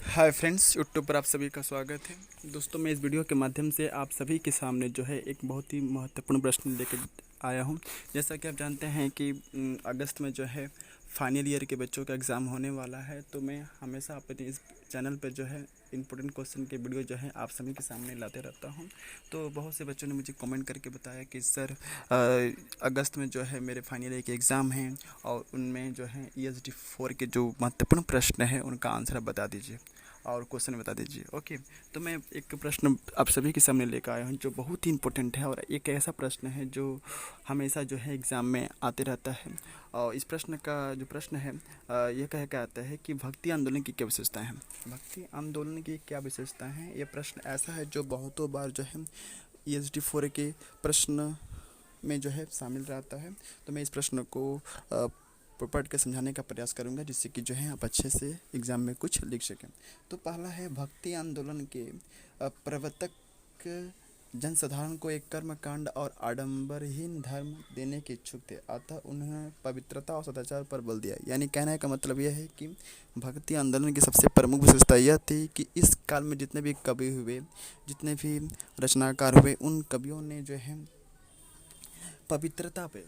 Hi friends, YouTube पर आप सभी का स्वागत है। दोस्तों, मैं इस वीडियो के माध्यम से आप सभी के सामने जो है एक बहुत ही महत्वपूर्ण प्रश्न लेकर आया हूं। जैसा कि आप जानते हैं कि अगस्त में जो है फाइनल ईयर के बच्चों का एग्ज़ाम होने वाला है, तो मैं हमेशा अपने इस चैनल पर जो है इंपॉर्टेंट क्वेश्चन के वीडियो जो है आप सभी के सामने लाते रहता हूं। तो बहुत से बच्चों ने मुझे कमेंट करके बताया कि सर अगस्त में जो है मेरे फाइनल ईयर के एग्ज़ाम हैं और उनमें जो है ESD 4 के जो महत्वपूर्ण प्रश्न है उनका आंसर बता दीजिए और क्वेश्चन बता दीजिए। ओके, तो मैं एक प्रश्न आप सभी के सामने लेकर आया हूँ जो बहुत ही इंपॉर्टेंट है और एक ऐसा प्रश्न है जो हमेशा जो है एग्ज़ाम में आते रहता है। और इस प्रश्न का जो प्रश्न है ये कह के आता है कि भक्ति आंदोलन की क्या विशेषताएं हैं। भक्ति आंदोलन की क्या विशेषताएं हैं, ये प्रश्न ऐसा है जो बहुतों बार जो है ESD 4 के प्रश्न में जो है शामिल रहता है। तो मैं इस प्रश्न को पढ़ के समझाने का प्रयास करूंगा जिससे कि जो है आप अच्छे से एग्ज़ाम में कुछ लिख सकें। तो पहला है, भक्ति आंदोलन के प्रवर्तक जनसाधारण को एक कर्मकांड और आडंबरहीन धर्म देने के इच्छुक थे, अतः उन्होंने पवित्रता और सदाचार पर बल दिया। यानी कहने का मतलब यह है कि भक्ति आंदोलन की सबसे प्रमुख विशेषता यह थी कि इस काल में जितने भी कवि हुए, जितने भी रचनाकार हुए, उन कवियों ने जो है पवित्रता पे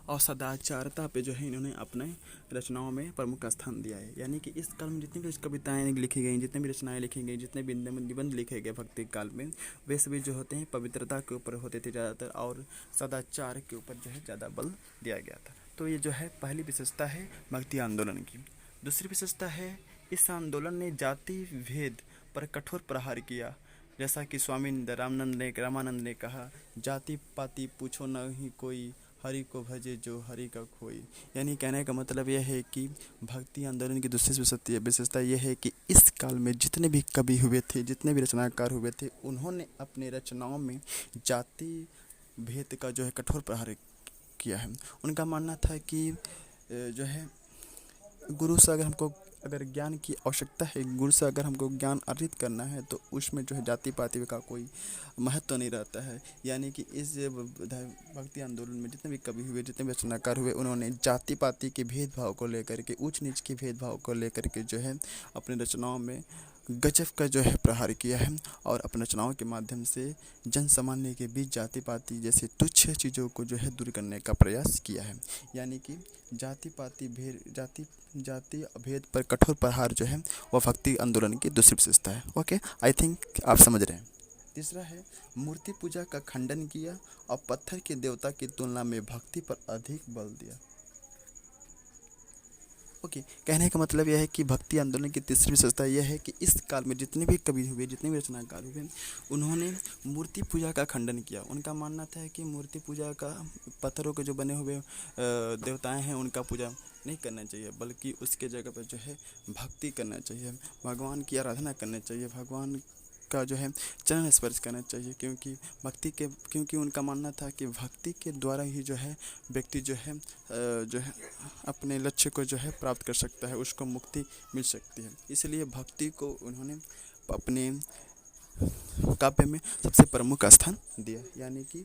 और सदाचारता पे जो है इन्होंने अपने रचनाओं में प्रमुख स्थान दिया है। यानी कि इस काल में जितनी भी कविताएं लिखी गई, जितनी भी रचनाएं लिखी गई, जितने भी निबंध लिखे गए भक्ति काल में, वे सभी जो होते हैं पवित्रता के ऊपर होते थे ज़्यादातर और सदाचार के ऊपर जो है ज़्यादा बल दिया गया था। तो ये जो है पहली विशेषता है भक्ति आंदोलन की। दूसरी विशेषता है, इस आंदोलन ने जाति भेद पर कठोर प्रहार किया। जैसा कि स्वामी रामानंद ने कहा, जाति पाति पूछो नहीं कोई, हरि को भजे जो हरि का खोई। यानी कहने का मतलब यह है कि भक्ति आंदोलन की दूसरी विशेषता यह है कि इस काल में जितने भी कवि हुए थे, जितने भी रचनाकार हुए थे, उन्होंने अपने रचनाओं में जाति भेद का जो है कठोर प्रहार किया है। उनका मानना था कि जो है गुरु से अगर ज्ञान की आवश्यकता है, गुरु से अगर हमको ज्ञान अर्जित करना है, तो उसमें जो है जाति पाति का कोई महत्व नहीं रहता है। यानी कि इस भक्ति आंदोलन में जितने भी कवि हुए, जितने भी रचनाकार हुए, उन्होंने जाति पाति के भेदभाव को लेकर के, ऊंच नीच के भेदभाव को लेकर के जो है अपने रचनाओं में गजब का जो है प्रहार किया है और अपने रचनाओं के माध्यम से जन सामान्य के बीच जाति पाति जैसे तुच्छ चीज़ों को जो है दूर करने का प्रयास किया है। यानी कि जाति पाति जाति भेद पर कठोर प्रहार जो है वह भक्ति आंदोलन की दूसरी विशेषता है। ओके, आई थिंक आप समझ रहे हैं। तीसरा है, मूर्ति पूजा का खंडन किया और पत्थर के देवता की तुलना में भक्ति पर अधिक बल दिया। ओके, कहने का मतलब यह है कि भक्ति आंदोलन की तीसरी विशेषता यह है कि इस काल में जितने भी कवि हुए, जितने भी रचनाकार हुए, उन्होंने मूर्ति पूजा का खंडन किया। उनका मानना था कि मूर्ति पूजा का, पत्थरों के जो बने हुए देवताएं हैं उनका पूजा नहीं करना चाहिए, बल्कि उसके जगह पर जो है भक्ति करना चाहिए, भगवान की आराधना करना चाहिए, भगवान का जो है चरण स्पर्श करना चाहिए। क्योंकि उनका मानना था कि भक्ति के द्वारा ही जो है व्यक्ति जो है अपने लक्ष्य को जो है प्राप्त कर सकता है, उसको मुक्ति मिल सकती है। इसलिए भक्ति को उन्होंने अपने काव्य में सबसे प्रमुख स्थान दिया। यानी कि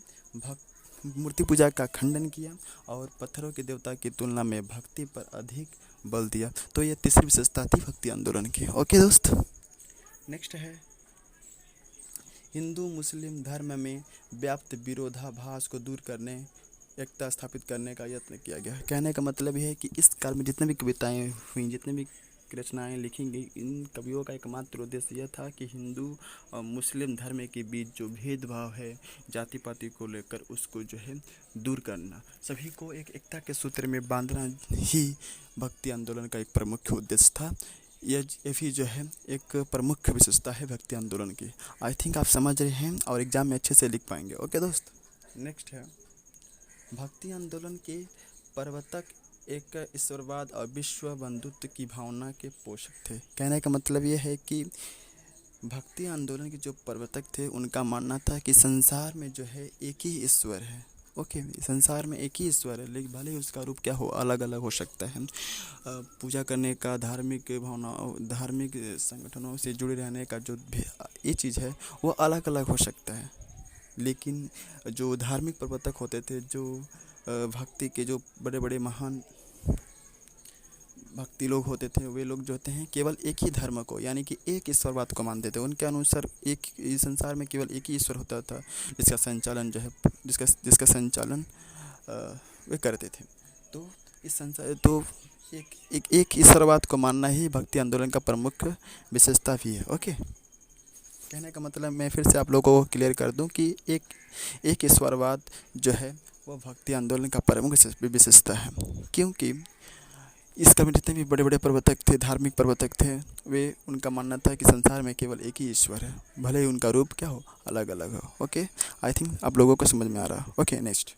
मूर्ति पूजा का खंडन किया और पत्थरों के देवता की तुलना में भक्ति पर अधिक बल दिया। तो ये तीसरी विशेषता थी भक्ति आंदोलन की। ओके दोस्त, नेक्स्ट है, हिंदू मुस्लिम धर्म में व्याप्त विरोधाभास को दूर करने, एकता स्थापित करने का यत्न किया गया। कहने का मतलब यह है कि इस काल में जितने भी कविताएं हुई, जितने भी रचनाएं लिखी गई, इन कवियों का एकमात्र उद्देश्य यह था कि हिंदू और मुस्लिम धर्म के बीच जो भेदभाव है जाति पाति को लेकर, उसको जो है दूर करना, सभी को एक एकता के सूत्र में बांधना ही भक्ति आंदोलन का एक प्रमुख उद्देश्य था। यह भी जो है एक प्रमुख विशेषता है भक्ति आंदोलन की। आई थिंक आप समझ रहे हैं और एग्जाम में अच्छे से लिख पाएंगे। ओके दोस्त, नेक्स्ट है, भक्ति आंदोलन के प्रवर्तक एक ईश्वरवाद और विश्व बंधुत्व की भावना के पोषक थे। कहने का मतलब ये है कि भक्ति आंदोलन के जो प्रवर्तक थे उनका मानना था कि संसार में जो है एक ही ईश्वर है। ओके, संसार में एक ही ईश्वर है, लेकिन भले ही उसका रूप क्या हो, अलग अलग हो सकता है। पूजा करने का, धार्मिक भावना, धार्मिक संगठनों से जुड़े रहने का जो ये चीज़ है वो अलग अलग हो सकता है। लेकिन जो धार्मिक प्रवर्तक होते थे, जो भक्ति के जो बड़े बड़े महान भक्ति लोग होते थे, वे लोग जो होते हैं केवल एक ही धर्म को यानी कि एक ईश्वरवाद को मानते थे। उनके अनुसार एक इस संसार में केवल एक ही ईश्वर होता था, जिसका संचालन जो है जिसका जिसका संचालन वे करते थे। तो इस संसार तो एक ईश्वरवाद को मानना ही भक्ति आंदोलन का प्रमुख विशेषता भी है। ओके, कहने का मतलब मैं फिर से आप लोगों को क्लियर कर दूं कि एक ईश्वरवाद जो है वो भक्ति आंदोलन का प्रमुख विशेषता है, क्योंकि इस समय जितने भी बड़े बड़े प्रवर्तक थे, धार्मिक प्रवर्तक थे, वे उनका मानना था कि संसार में केवल एक ही ईश्वर है, भले ही उनका रूप क्या हो, अलग अलग हो। ओके, आई थिंक आप लोगों को समझ में आ रहा। ओके, नेक्स्ट,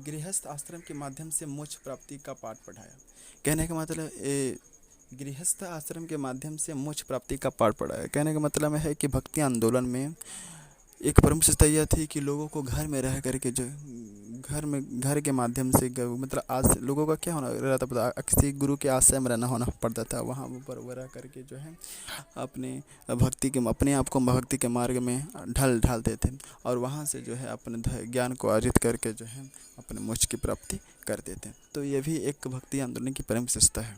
गृहस्थ आश्रम के माध्यम से मोक्ष प्राप्ति का पाठ पढ़ाया। कहने का मतलब गृहस्थ आश्रम के माध्यम से मोक्ष प्राप्ति का पाठ पढ़ाया। कहने का मतलब है कि भक्ति आंदोलन में एक प्रमुख विशेषता यह थी कि लोगों को घर में रह करके जो घर के माध्यम से मतलब आज लोगों का क्या होना रहता पता, किसी गुरु के आश्रय में रहना होना पड़ता था। वहाँ ऊपर वो रह करके जो है अपने आप को भक्ति के मार्ग में ढालते थे और वहाँ से जो है अपने ज्ञान को अर्जित करके जो है अपने मोक्ष की प्राप्ति करते थे। तो ये भी एक भक्ति आंदोलन की प्रमुख विशेषता है।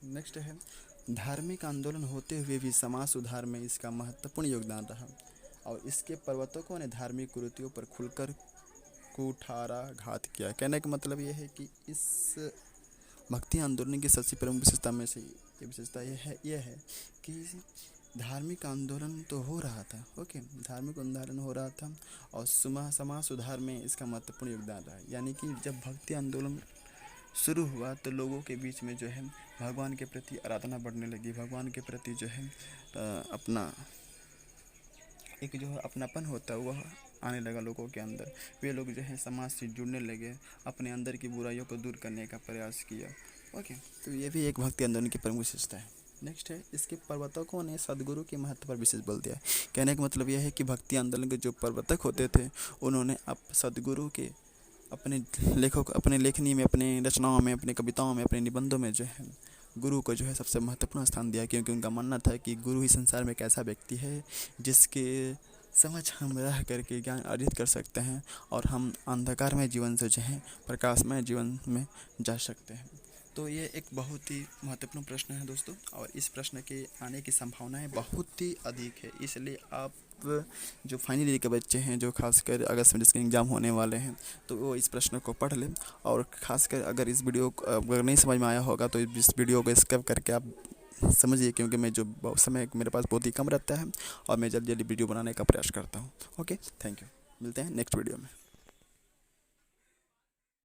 नेक्स्ट है, धार्मिक आंदोलन होते हुए भी समाज सुधार में इसका महत्वपूर्ण योगदान रहा और इसके प्रवर्तकों ने धार्मिक कुरीतियों पर खुलकर कुठाराघात किया। कहने का मतलब यह है कि इस भक्ति आंदोलन की सबसे प्रमुख विशेषता में से ये विशेषता यह है कि धार्मिक आंदोलन तो हो रहा था। ओके, धार्मिक आंदोलन हो रहा था और समाज सुधार में इसका महत्वपूर्ण योगदान रहा। यानी कि जब भक्ति आंदोलन शुरू हुआ तो लोगों के बीच में जो है भगवान के प्रति आराधना बढ़ने लगी, भगवान के प्रति जो है अपना एक जो अपनापन होता है वह आने लगा लोगों के अंदर। वे लोग जो है समाज से जुड़ने लगे, अपने अंदर की बुराइयों को दूर करने का प्रयास किया। ओके, तो ये भी एक भक्ति आंदोलन की प्रमुख विशेषता है। नेक्स्ट है, इसके प्रवर्तकों ने सद्गुरु के महत्व पर विशेष बल दिया। कहने का मतलब यह है कि भक्ति आंदोलन के जो प्रवर्तक होते थे उन्होंने सद्गुरु के अपने लेखनी में, अपने रचनाओं में, अपने कविताओं में, अपने निबंधों में जो है गुरु को जो है सबसे महत्वपूर्ण स्थान दिया, क्योंकि उनका मानना था कि गुरु ही संसार में एक ऐसा व्यक्ति है जिसके समझ हम रह करके ज्ञान अर्जित कर सकते हैं और हम अंधकारमय जीवन से जो है प्रकाशमय जीवन में जा सकते हैं। तो ये एक बहुत ही महत्वपूर्ण प्रश्न है दोस्तों, और इस प्रश्न के आने की संभावनाएं बहुत ही अधिक है। इसलिए आप जो फाइनल ईयर के बच्चे हैं, जो खासकर अगस्त में जिसके एग्ज़ाम होने वाले हैं, तो वो इस प्रश्न को पढ़ लें। और खासकर अगर इस वीडियो को अगर नहीं समझ में आया होगा तो इस वीडियो को स्किप करके आप समझिए, क्योंकि मैं जो समय मेरे पास बहुत ही कम रहता है और मैं जल्दी जल्दी वीडियो बनाने का प्रयास करता हूँ। ओके, थैंक यू, मिलते हैं नेक्स्ट वीडियो में।